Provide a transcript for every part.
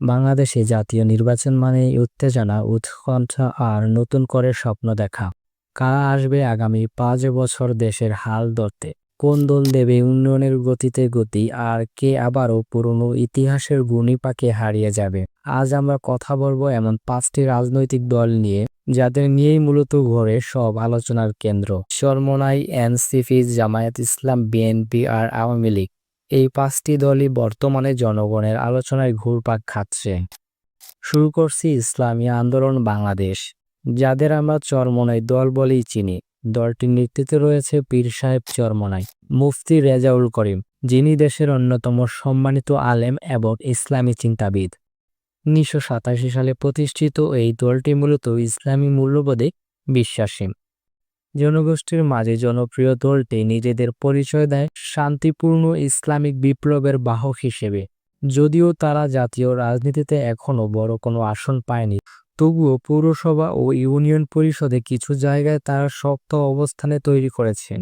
বাংলাদেশে জাতীয় নির্বাচন মানে উত্তেজনা, উৎকণ্ঠা আর নতুন করে স্বপ্ন দেখা। কারা আসবে আগামী 5 বছর দেশের হাল ধরতে? কোন দল দেবে উন্নয়নের গতিতে গতি, আর কে আবারও পুরনো ইতিহাসের গুণিপাকে হারিয়ে যাবে? আজ আমরা কথা বলবো এমন 5টি রাজনৈতিক দল নিয়ে, যাদের নিয়েই মূলত ঘোরে সব আলোচনার কেন্দ্র। চরমোনাই, এনসিপি, জামায়াত ইসলাম, বিএনপি আর আওয়ামী লীগ। এই 5টি দলই বর্তমানে জনগণের আলোচনায় ঘুরপাক খাচ্ছে। শুরু করছি ইসলামী আন্দোলন বাংলাদেশ, যাদের আমরা চরমোনাই দল বলেই চিনি। দলটির নেতৃত্বে রয়েছে পীর সাহেব চরমোনাই, মুফতি রেজাউল করিম, যিনি দেশের অন্যতম সম্মানিত আলেম এবং ইসলামী চিন্তাবিদ। 1987 সালে প্রতিষ্ঠিত এই দলটি মূলত ইসলামী মূল্যবোধে বিশ্বাসী। জনগোষ্ঠীর মাঝে জনপ্রিয় দলটি নিজেদের পরিচয় দেয় শান্তিপূর্ণ ইসলামিক বিপ্লবের বাহক হিসেবে। যদিও তারা জাতীয় রাজনীতিতে এখনও বড় কোনো আসন পায়নি, তবুও পৌরসভা ও ইউনিয়ন পরিষদে কিছু জায়গায় তারা শক্ত অবস্থানে তৈরি করেছেন।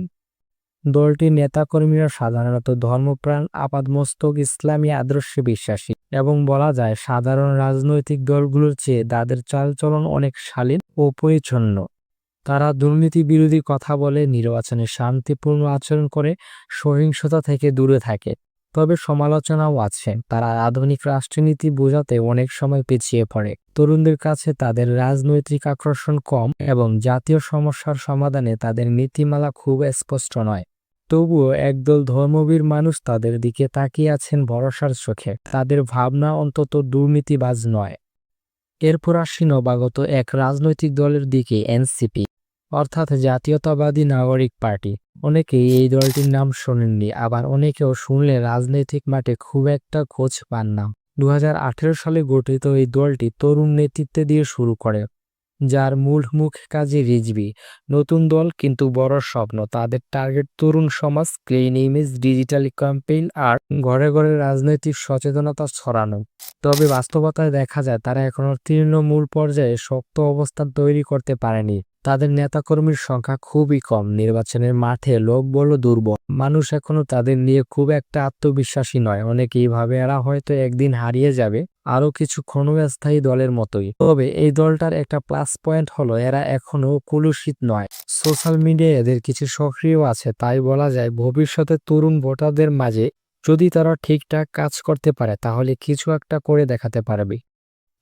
দলটির নেতাকর্মীরা সাধারণত ধর্মপ্রাণ, আপাদমস্তক ইসলামী আদর্শে বিশ্বাসী এবং বলা যায় সাধারণ রাজনৈতিক দলগুলোর চেয়ে তাদের চালচলন অনেক শালীন ও পরিচ্ছন্ন। তারা দুর্নীতি বিরোধী কথা বলে, নির্বাচনে শান্তিপূর্ণ আচরণ করে, সহিংসতা থেকে দূরে থাকে। তবে সমালোচনাও আছে, তারা আধুনিক রাষ্ট্রনীতি বোঝাতে অনেক সময় পিছিয়ে পড়ে। তরুণদের কাছে তাদের রাজনৈতিক আকর্ষণ কম এবং জাতীয় সমস্যার সমাধানে তাদের নীতিমালা খুব স্পষ্ট নয়। তবুও একদল ধর্মবীর মানুষ তাদের দিকে তাকিয়ে আছেন ভরসার চোখে। তাদের ভাবনা অন্তত দুর্নীতিবাজ নয়। এরপর আসি নবাগত এক রাজনৈতিক দলের দিকে, এনসিপি, অর্থাৎ জাতীয়তাবাদী নাগরিক পার্টি। অনেকেই এই দলটির নাম শোনেননি, আবার অনেকেও শুনলে রাজনৈতিক মাঠে খুব একটা খোঁজ পান না। 2018 সালে গঠিত এই দলটি তরুণ নেতৃত্বে দিয়ে শুরু করে, যার মূল মুখ কাজী রিজভী। নতুন দল কিন্তু বড় স্বপ্ন। তাদের টার্গেট তরুণ সমাজ, ক্লিন ইমেজ, ডিজিটাল ক্যাম্পেইন আর ঘরে ঘরে রাজনৈতিক সচেতনতা ছড়ানো। তবে বাস্তবতায় দেখা যায় তারা এখনো তৃণমূল পর্যায়ে শক্ত অবস্থান তৈরি করতে পারেনি। তাদের নেতাকর্মীর সংখ্যা খুবই কম, নির্বাচনের মাঠে লোকবল দুর্বল, মানুষ এখনো তাদের নিয়ে খুব একটা আত্মবিশ্বাসী নয়। অনেকেই ভাবে এরা হয়তো একদিন হারিয়ে যাবে, আরো কিছু ক্ষণস্থায়ী দলের মতোই। তবে এই দলটার একটা প্লাস পয়েন্ট হলো এরা এখনো কলুষিত নয়। সোশ্যাল মিডিয়ায় এদের কিছু সক্রিয় আছে, তাই বলা যায় ভবিষ্যতে তরুণ ভোটারদের মাঝে যদি তারা ঠিকঠাক কাজ করতে পারে তাহলে কিছু একটা করে দেখাতে পারবে।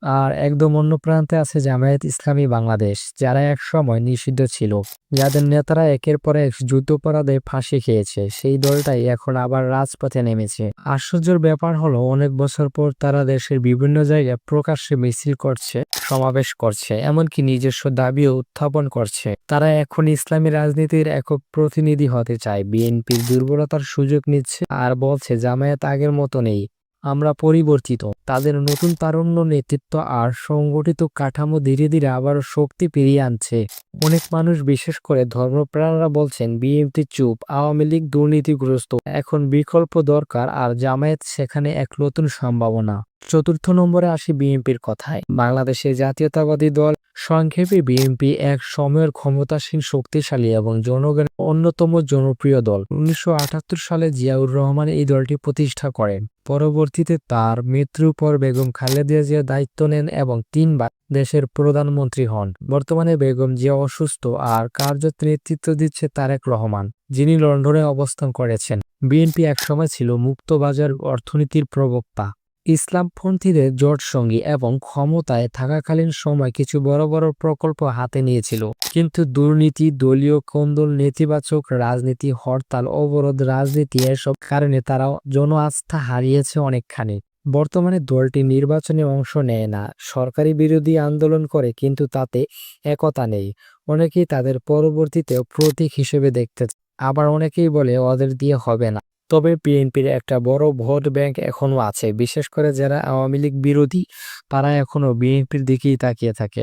আর একদম অন্য প্রান্তে আছে জামায়াত ইসলামী বাংলাদেশ, যারা এক সময় নিষিদ্ধ ছিল, যাদের নেতারা একের পর এক যুদ্ধাপরাধে ফাঁসি খেয়েছে। সেই দলটাই এখন আবার রাজপথে নেমেছে। আশ্চর্যের ব্যাপার হলো অনেক বছর পর তারা দেশের বিভিন্ন জায়গায় প্রকাশ্যে মিছিল করছে, সমাবেশ করছে, এমনকি নিজস্ব দাবিও উত্থাপন করছে। তারা এখন ইসলামী রাজনীতির একক প্রতিনিধি হতে চায়, বিএনপির দুর্বলতার সুযোগ নিচ্ছে আর বলছে জামায়াত আগের মতো নেই, আমরা পরিবর্তিত। তাদের নতুন তারুণ্য, নেতৃত্ব আর সংগঠিত কাঠামো ধীরে ধীরে আবারও শক্তি ফিরিয়ে আনছে। অনেক মানুষ, বিশেষ করে ধর্মপ্রাণরা বলছেন বিএনপি চুপ, আওয়ামী লীগ দুর্নীতিগ্রস্ত, এখন বিকল্প দরকার, আর জামায়াত সেখানে এক নতুন সম্ভাবনা। চতুর্থ নম্বরে আসি বিএনপির কথায়। বাংলাদেশের জাতীয়তাবাদী দল, সংক্ষেপে বিএনপি, এক সময়ের ক্ষমতাসীন, শক্তিশালী এবং জনগণের অন্যতম জনপ্রিয় দল। 1978 সালে জিয়াউর রহমান এই দলটি প্রতিষ্ঠা করেন। পরবর্তীতে তার মৃত্যুর পর বেগম খালেদা জিয়া দায়িত্ব নেন এবং 3বার দেশের প্রধানমন্ত্রী হন। বর্তমানে বেগম জিয়া অসুস্থ আর কার্যত নেতৃত্ব দিচ্ছে তারেক রহমান, যিনি লন্ডনে অবস্থান করেছেন। বিএনপি একসময় ছিল মুক্তবাজার অর্থনীতির প্রবক্তা, ইসলামপন্থীদের জোটসঙ্গী এবং ক্ষমতায় থাকাকালীন সময় কিছু বড় বড় প্রকল্প হাতে নিয়েছিল। কিন্তু দুর্নীতি, দলীয় কোন্দল, নেতিবাচক রাজনীতি, হরতাল, অবরোধ রাজনীতি, এসব কারণে তারা জন আস্থা হারিয়েছে অনেকখানি। বর্তমানে দলটি নির্বাচনে অংশ নেয় না, সরকারি বিরোধী আন্দোলন করে, কিন্তু তাতে একতা নেই। অনেকেই তাদের পরবর্তীতেও প্রতীক হিসেবে দেখতে চায়, আবার অনেকেই বলে ওদের দিয়ে হবে না। তবে বিএনপির একটা বড় ভোট ব্যাংক এখনো আছে, বিশেষ করে যারা আওয়ামী লীগ বিরোধী, তারা এখনো বিএনপির দিকেই তাকিয়ে থাকে।